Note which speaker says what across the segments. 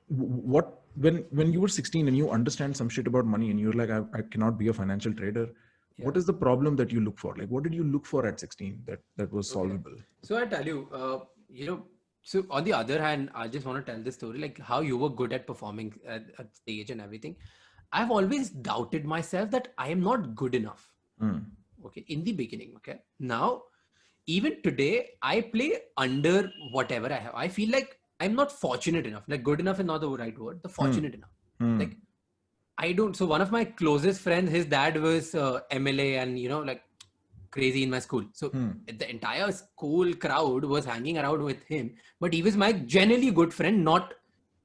Speaker 1: what when you were 16 and you understand some shit about money and you're like, I cannot be a financial trader.
Speaker 2: Yeah.
Speaker 1: What is the problem that you look for? Like, what did you look for at 16 that was
Speaker 2: Okay.
Speaker 1: solvable?
Speaker 2: So I tell you, so on the other hand, I just want to tell this story, like how you were good at performing at stage and everything. I've always doubted myself that I am not good enough. Okay. In the beginning. Okay. Now, even today, I play under whatever I have. I feel like I'm not fortunate enough. Like good enough is not the right word. The fortunate enough. Like I don't. So one of my closest friends, his dad was MLA, and like crazy in my school. So the entire school crowd was hanging around with him. But he was my genuinely good friend, not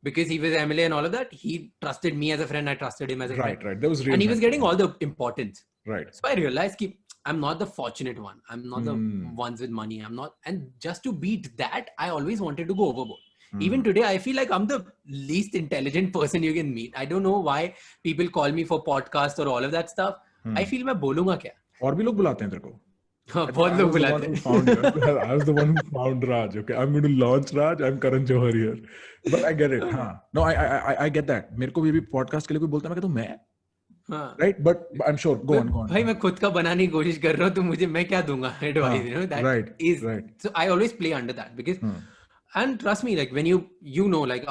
Speaker 2: because he was MLA and all of that. He trusted me as a friend. I trusted him as a friend.
Speaker 1: Right. There was real
Speaker 2: And he was
Speaker 1: friendship.
Speaker 2: getting all the importance.
Speaker 1: Right.
Speaker 2: So I realized that I'm not the fortunate one. I'm not the ones with money. I'm not. And just to beat that, I always wanted to go overboard. Even today, I feel like I'm the least intelligent person you can meet. I don't know why people call me for podcast or all of that stuff. I feel मैं बोलूँगा क्या?
Speaker 1: और भी लोग बुलाते हैं तेरे को. I thought
Speaker 2: बहुत
Speaker 1: I
Speaker 2: लोग
Speaker 1: was the
Speaker 2: बुलाते
Speaker 1: one who
Speaker 2: हैं.
Speaker 1: found I was the one who found Raj. Okay, I'm going to launch Raj. I'm Karan Johar here, but I get it. हाँ, no, I get that. मेरे को भी podcast के लिए कोई बोलता है मैं कहता हूँ मैं. Right, but I'm sure. Go on.
Speaker 2: भाई मैं खुद का बनाने की कोशिश कर रहा हूँ तो मुझे मैं क्या दूंगा advice, that
Speaker 1: right,
Speaker 2: is
Speaker 1: right.
Speaker 2: so I always play under that because and trust me, like when you know like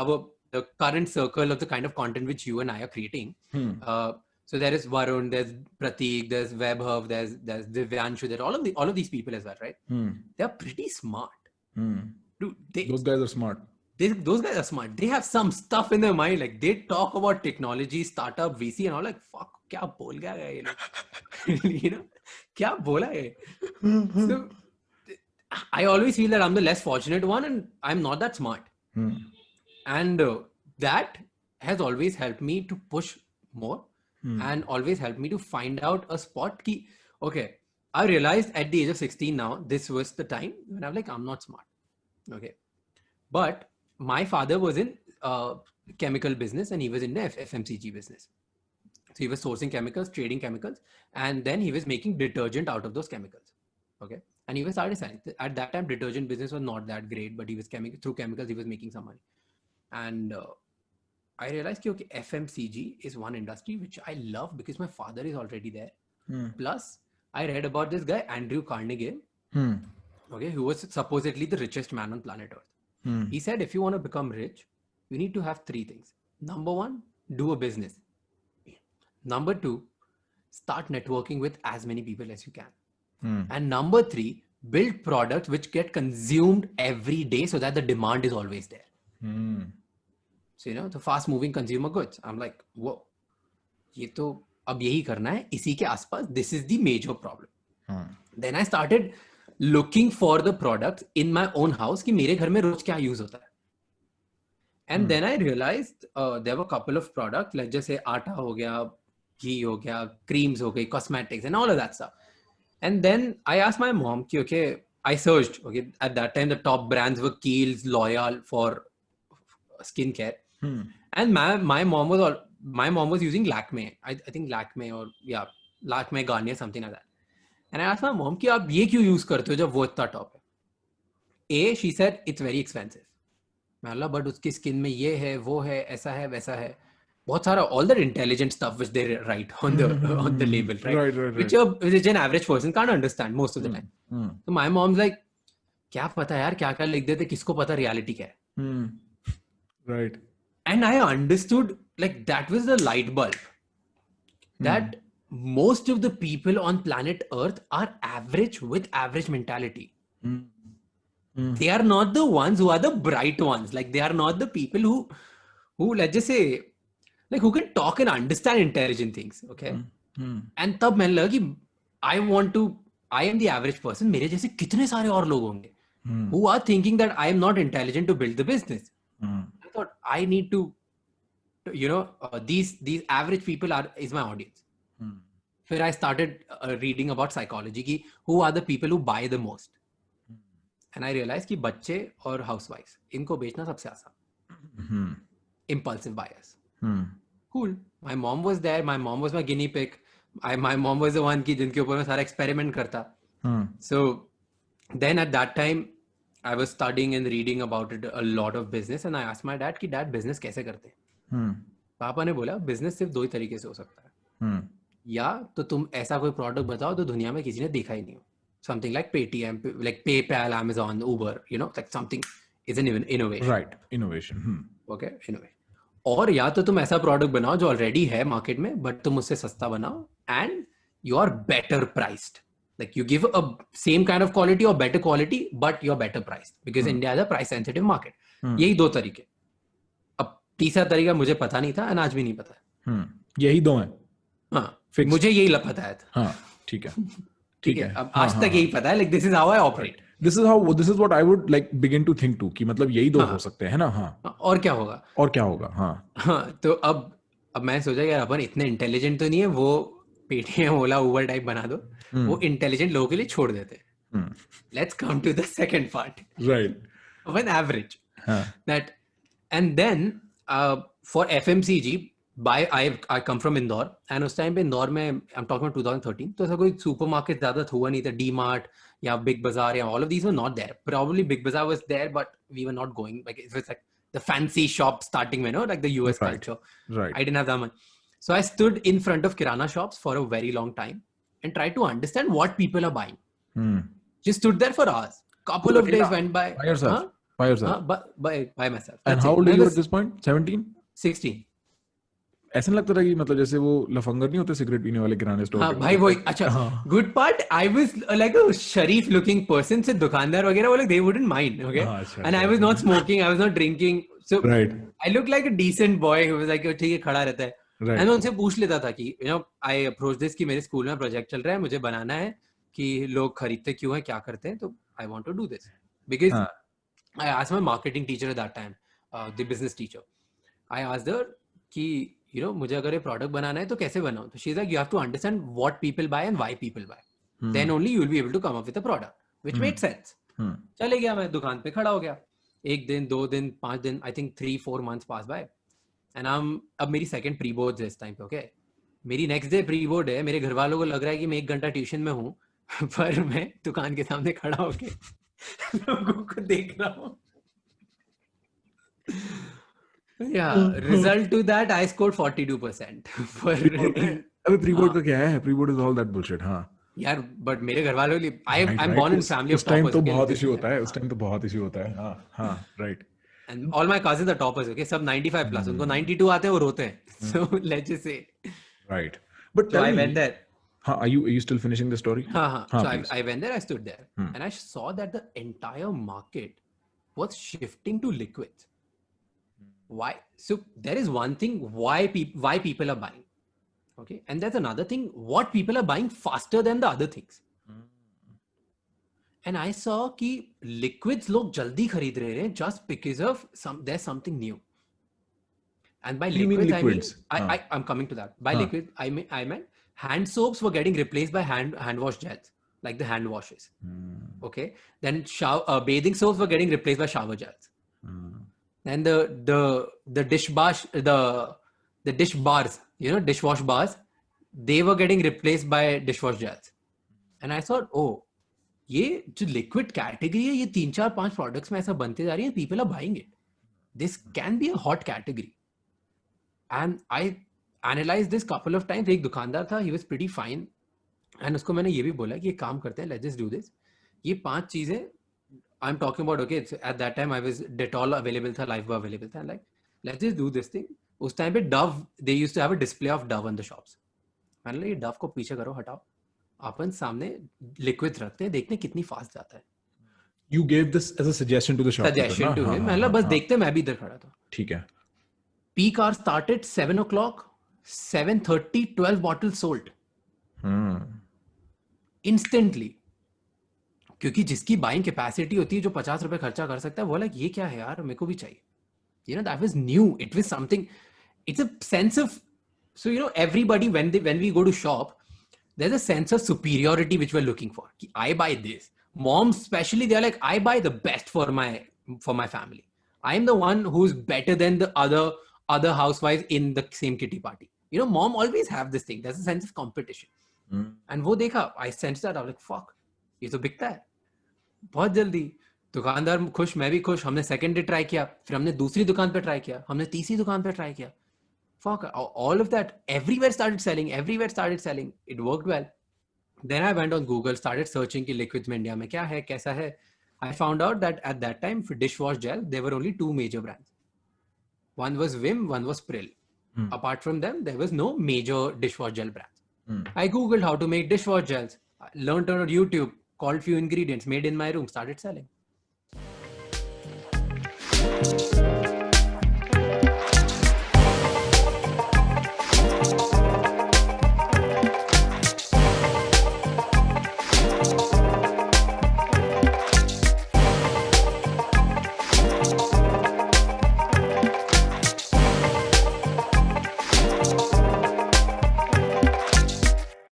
Speaker 2: the current circle of the kind of content which you and I are creating, so there is Varun, there's Prateek, there's Vaibhav, there's Divyanshu, there are all of these people as well, right? They are pretty smart. Dude,
Speaker 1: Those guys are smart.
Speaker 2: Those guys are smart. They have some stuff in their mind. Like they talk about technology, startup, VC, and all. Like fuck, क्या बोल गया ये लोग? क्या बोला ये? So I always feel that I'm the less fortunate one, and I'm not that smart. And that has always helped me to push more, and always helped me to find out a spot. Okay, I realized at the age of 16 now, this was the time when I'm like, I'm not smart. Okay, but my father was in chemical business and he was in the FMCG business. So he was sourcing chemicals, trading chemicals, and then he was making detergent out of those chemicals. Okay. And he was started selling. At that time, detergent business was not that great, but he was through chemicals, he was making some money. And I realized that okay, FMCG is one industry which I love because my father is already there. Plus, I read about this guy, Andrew Carnegie, okay, who was supposedly the richest man on planet Earth. He said, if you want to become rich, you need to have three things. Number one, do a business. Number two, start networking with as many people as you can. And number three, build products which get consumed every day so that the demand is always there. So, the fast moving consumer goods. I'm like, whoa, ये तो अब यही करना है इसी के आसपास. This is the major problem. Then I started looking for the products in my own house कि मेरे घर में रोज क्या यूज होता है. And then I realized there were a couple of products like जैसे आटा हो गया, घी हो गया, creams हो गई, cosmetics and all of that stuff. And then I asked my mom कि okay, I searched. Okay, at that time the top brands were Kiehl's, L'Oreal for skincare. And my mom was using Lakme. I think Lakme or Lakme Garnier, something like that. And I asked my mom कि आप ये क्यों use करते हो जब वो इतना top है? She said it's very expensive. मैं but उसकी स्किन में ये है, वो है, ऐसा है, वैसा है. बहुत सारा all that intelligent stuff which they write on the label, right? Which an average person can't understand most of the time. So my mom's like, क्या पता यार क्या लिख देते, किसको पता reality क्या है?
Speaker 1: Right.
Speaker 2: And I understood, like that was the light bulb that most of the people on planet Earth are average with average mentality. They are not the ones who are the bright ones. Like they are not the people who let's just say, like who can talk and understand intelligent things. Okay. And तब मैंने लगा कि I am the average person. मेरे जैसे कितने सारे और लोग होंगे who are thinking that I am not intelligent to build the business. I thought I need to, these average people is my audience. Then I started reading about psychology ki who are the people who buy the most. And I realized कि बच्चे और housewives इनको बेचना सबसे आसान. Impulsive buyers. Cool. My mom was there. My mom was my guinea pig. My mom was the one की जिनके ऊपर मैं सारा experiment करता. So then at that time I was studying and reading about it a lot of business, and I asked my dad कि dad business कैसे करते हैं? पापा ने बोला business सिर्फ 2 ही तरीके से हो सकता है. या तो तुम ऐसा कोई प्रोडक्ट बताओ तो दुनिया में किसी ने देखा ही नहीं हो. Something like Paytm, like PayPal, Amazon, Uber, you know, like something is an innovation.
Speaker 1: Right, innovation.
Speaker 2: Okay, innovation. और या तो तुम ऐसा प्रोडक्ट बनाओ जो ऑलरेडी है मार्केट में, बट तुम उससे सस्ता बनाओ and you are better priced. Like you give a same kind of quality or better quality, but you're better priced because India is a price sensitive market. यही 2 तरीके. अब तीसरा तरीका मुझे पता नहीं था, and आज भी नहीं पता है.
Speaker 1: यही 2 हैं.
Speaker 2: हाँ, मुझे यही पता है.
Speaker 1: हाँ, ठीक है.
Speaker 2: अब आज तक यही पता है. Like this is how I operate.
Speaker 1: This is what I would like begin to think too कि मतलब यही 2 हो सकते हैं ना. हाँ.
Speaker 2: और क्या होगा. हाँ, तो अब मैं सोचा यार अपन इतने इंटेलिजेंट तो नहीं है, वो पेटीएम, ओला, उबर टाइप बना दो. वो इंटेलिजेंट लोगों के लिए छोड़ देते. Let's come to the second part.
Speaker 1: Right.
Speaker 2: Of an average. That, and then for FMCG, I come from Indore, and उस टाइम पे इंदौर में I'm talking about 2013, तो ऐसा कोई सुपरमार्केट ज्यादा हुआ नहीं था. D-Mart या Big Bazaar या all of these were not there. Probably Big Bazaar was there, but we were not going. Like it was like the fancy shop starting, you know, like the US culture.
Speaker 1: Right.
Speaker 2: I didn't have that much. So I stood in front of Kirana shops for a very long time and tried to understand what people are buying. Just stood there for hours. Couple of days went by.
Speaker 1: By yourself? By yourself?
Speaker 2: By myself.
Speaker 1: And how old are you at this point? 17?
Speaker 2: 16.
Speaker 1: ऐसा नहीं लगता था कि मतलब जैसे वो लफंगर नहीं होते सिगरेट पीने वाले किराने स्टोर.
Speaker 2: हाँ भाई वही. अच्छा, good part, I was like a शरीफ लुकिंग पर्सन. से दुकानदार वगैरह वो लोग they wouldn't mind. Okay, and I was not smoking, I was not drinking, so I look like a decent boy who was like ठीक है, खड़ा रहता है. एंड मैं उनसे पूछ लेता था कि you know I approach this कि मेरे स्कूल में प्रोजेक्ट चल रहा है, मुझे बनाना है कि लोग खरीदते क्यों हैं, क्या करते हैं, तो I want to do this because I asked my marketing teacher at that time, the business teacher. I asked her कि you know, मुझे अगर ये प्रोडक्ट बनाना है तो कैसे बनाऊं. तो she is like you have to understand what people buy and why people buy, then only you will be able to come up with a product which made sense. चले गया, मैं दुकान पे खड़ा हो गया. 1 दिन 2 दिन 5 दिन, I think 3-4 months pass by, and अब मेरी सेकंड प्री बोर्ड है इस टाइम पे. ओके, मेरी नेक्स्ट डे प्री बोर्ड है. मेरे घर वालों को लग रहा है कि मैं 1 घंटा ट्यूशन में हूँ पर मैं दुकान के सामने खड़ा होके लोगों को देख रहा हूँ. Yeah, result to that I scored 42% for
Speaker 1: अबे प्री-बोर्ड का क्या है? Preboard is all that bullshit. हाँ
Speaker 2: यार, but मेरे घर वालों के लिए I'm born in family of
Speaker 1: toppers. उस टाइम तो बहुत इशू होता है. हाँ, right.
Speaker 2: And all my cousins are toppers. Okay, सब 95 plus. उनको 92 आते हैं, वो रोते हैं. So let's just say.
Speaker 1: Right. But
Speaker 2: so I went there.
Speaker 1: हाँ, are you still finishing the story?
Speaker 2: हाँ. So I went there, I stood there, and I saw that the entire market was shifting to liquids. Why? So there is one thing why people are buying, okay, and there's another thing what people are buying faster than the other things. And I saw कि liquids लोग जल्दी खरीद रहे हैं just because of there's something new. And by liquids I mean I'm coming to that. By liquid I meant hand soaps were getting replaced by hand wash gels, like the hand washes. Okay, then bathing soaps were getting replaced by shower gels. And the dish bars, the dish bars, you know, dishwash bars, they were getting replaced by dishwash gels. And I thought, oh, ये जो liquid category है, ये 3-4-5 products में ऐसा बनते जा रही है, people are buying it. This can be a hot category. And I analyzed this couple of times. एक दुकानदार था, he was pretty fine. And उसको मैंने ये भी बोला कि ये काम करते हैं, let's just do this. ये 5 चीजें I'm talking about, okay, at that time I was Dettol available tha, Lifebuoy available tha, like let's just do this thing. उस time पे Dove, they used to have a display of Dove in the shops. मैंने बोला ये Dove को पीछे करो, हटाओ, अपन सामने liquids रखते हैं, देखते हैं कितनी fast जाता है.
Speaker 1: You gave this as a suggestion to the shop.
Speaker 2: Suggestion to him. मैंने बोला बस देखते, मैं भी इधर खड़ा था.
Speaker 1: ठीक है.
Speaker 2: Peak hour started 7 o'clock, 7:30, 12 bottles sold. Instantly. क्योंकि जिसकी बाइंग कैपेसिटी होती है, जो 50 रुपए खर्चा कर सकता है, वो लाइक ये क्या है यार, मेरे को भी चाहिए. You know, that was new. It was something. It's a sense of. So you know, everybody when we go to shop, there's a sense of superiority which we're looking for. I buy this. Moms especially, they're like, I buy the best for my family. I'm the one who's better than the other housewives in the same kitty party. You know, mom always have this thing. There's a sense of competition. And वो देखा, I sensed that. I was like, fuck, ये तो बिकता है बहुत जल्दी. दुकानदार खुश, मैं भी खुश. हमने सेकंड डे ट्राई किया, फिर हमने दूसरी दुकान पे ट्राई किया, हमने तीसरी दुकान पे ट्राई किया. Fuck, all of that, everywhere started selling. It worked well. Then I went on Google, started searching कि liquids में इंडिया में क्या है, कैसा है. I found out that at that time for dishwash gel there were only two major brands. One was Vim, one was Pril. Apart from them, there was no major dishwash gel brands. I googled how to make dishwash gels, learned on YouTube, called few ingredients, made in my room, started selling.